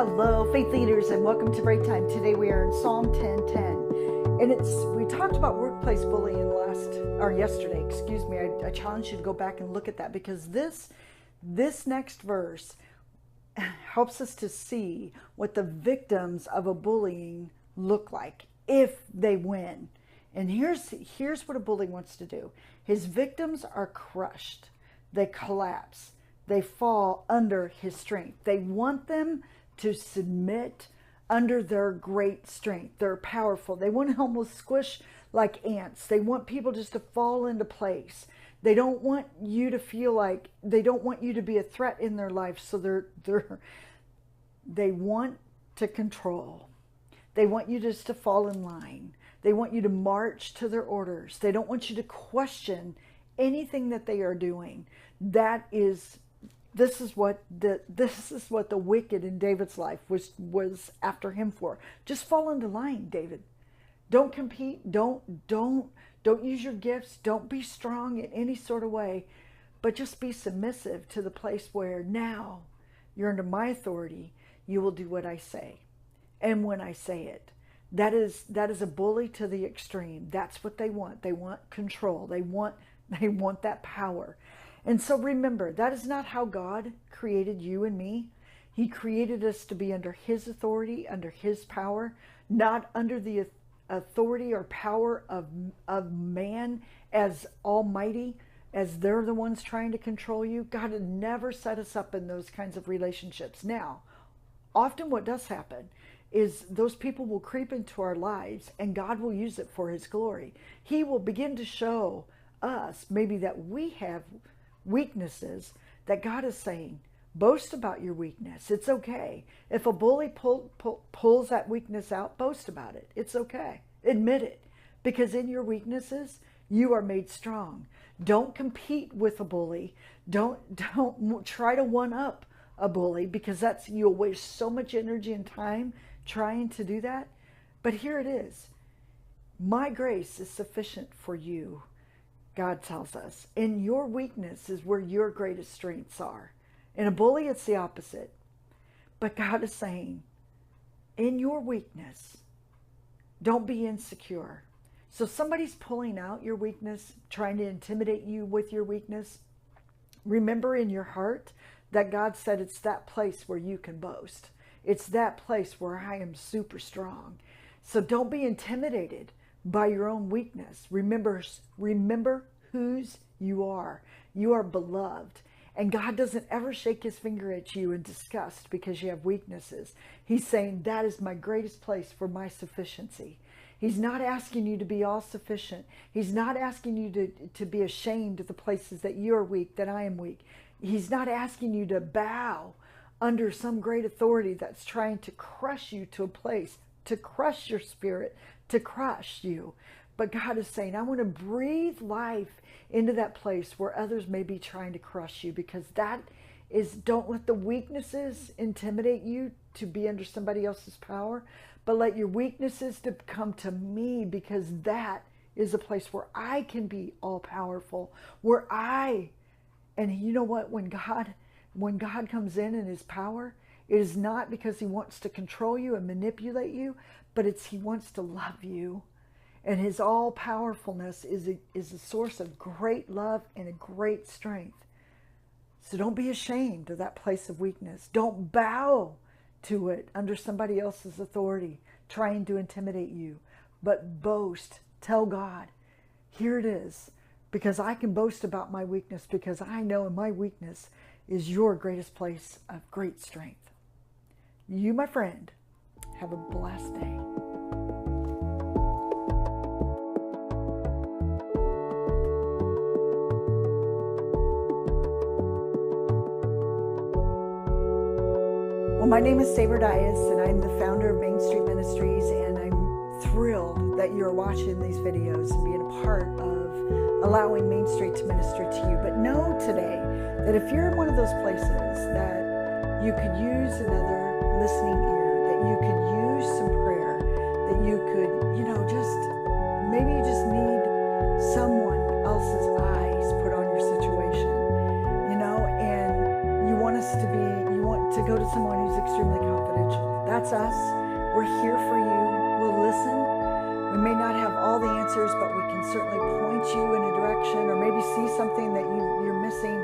Hello, faith leaders, and welcome to Breaktime. Today we are in Psalm 10:10, and we talked about workplace bullying yesterday. I challenge you to go back and look at that, because this next verse helps us to see what the victims of a bullying look like if they win. And here's what a bully wants to do. His victims are crushed. They collapse. They fall under his strength. They want them to submit under their great strength. They're powerful. They want to almost squish like ants. They want people just to fall into place. They don't want you to feel like, they don't want you to be a threat in their life. So they want to control. They want you just to fall in line. They want you to march to their orders. They don't want you to question anything that they are doing. This is what the wicked in David's life was after him for. Just fall into line, David. Don't compete. Don't use your gifts. Don't be strong in any sort of way, but just be submissive to the place where now you're under my authority. You will do what I say, and when I say it. That is a bully to the extreme. That's what they want. They want control. They want that power. And so remember, that is not how God created you and me. He created us to be under his authority, under his power, not under the authority or power of man as almighty, as they're the ones trying to control you. God had never set us up in those kinds of relationships. Now, often what does happen is those people will creep into our lives, and God will use it for his glory. He will begin to show us maybe that we have weaknesses that God is saying, boast about your weakness. It's okay. If a bully pulls that weakness out, boast about it. It's okay. Admit it. Because in your weaknesses, you are made strong. Don't compete with a bully. Don't try to one up a bully, because you'll waste so much energy and time trying to do that. But here it is. My grace is sufficient for you. God tells us, in your weakness is where your greatest strengths are. In a bully, it's the opposite. But God is saying, in your weakness, don't be insecure. So somebody's pulling out your weakness, trying to intimidate you with your weakness. Remember in your heart that God said it's that place where you can boast. It's that place where I am super strong. So don't be intimidated by your own weakness. Remember whose you are. You are beloved. And God doesn't ever shake his finger at you in disgust because you have weaknesses. He's saying that is my greatest place for my sufficiency. He's not asking you to be all sufficient. He's not asking you to be ashamed of the places that you're weak, that I am weak. He's not asking you to bow under some great authority that's trying to crush you to a place, to crush your spirit, to crush you. But God is saying, I want to breathe life into that place where others may be trying to crush you, because don't let the weaknesses intimidate you to be under somebody else's power, but let your weaknesses to come to me, because that is a place where I can be all powerful, and you know what, when God comes in his power, it is not because he wants to control you and manipulate you, but he wants to love you. And his all-powerfulness is a source of great love and a great strength. So don't be ashamed of that place of weakness. Don't bow to it under somebody else's authority, trying to intimidate you. But boast. Tell God, here it is. Because I can boast about my weakness, because I know in my weakness is your greatest place of great strength. You, my friend, have a blessed day. Well, my name is Sabra Dyas, and I'm the founder of Main Street Ministries, and I'm thrilled that you're watching these videos and being a part of allowing Main Street to minister to you. But know today that if you're in one of those places that you could use another listening ear, that you could use some prayer, that you could, maybe you just need someone else's eyes put on your situation, and you want to go to someone who's extremely confidential. That's us. We're here for you. We'll listen. We may not have all the answers, but we can certainly point you in a direction, or maybe see something that you're missing,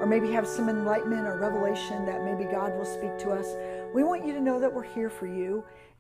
or maybe have some enlightenment or revelation that maybe God will speak to us. We want you to know that we're here for you.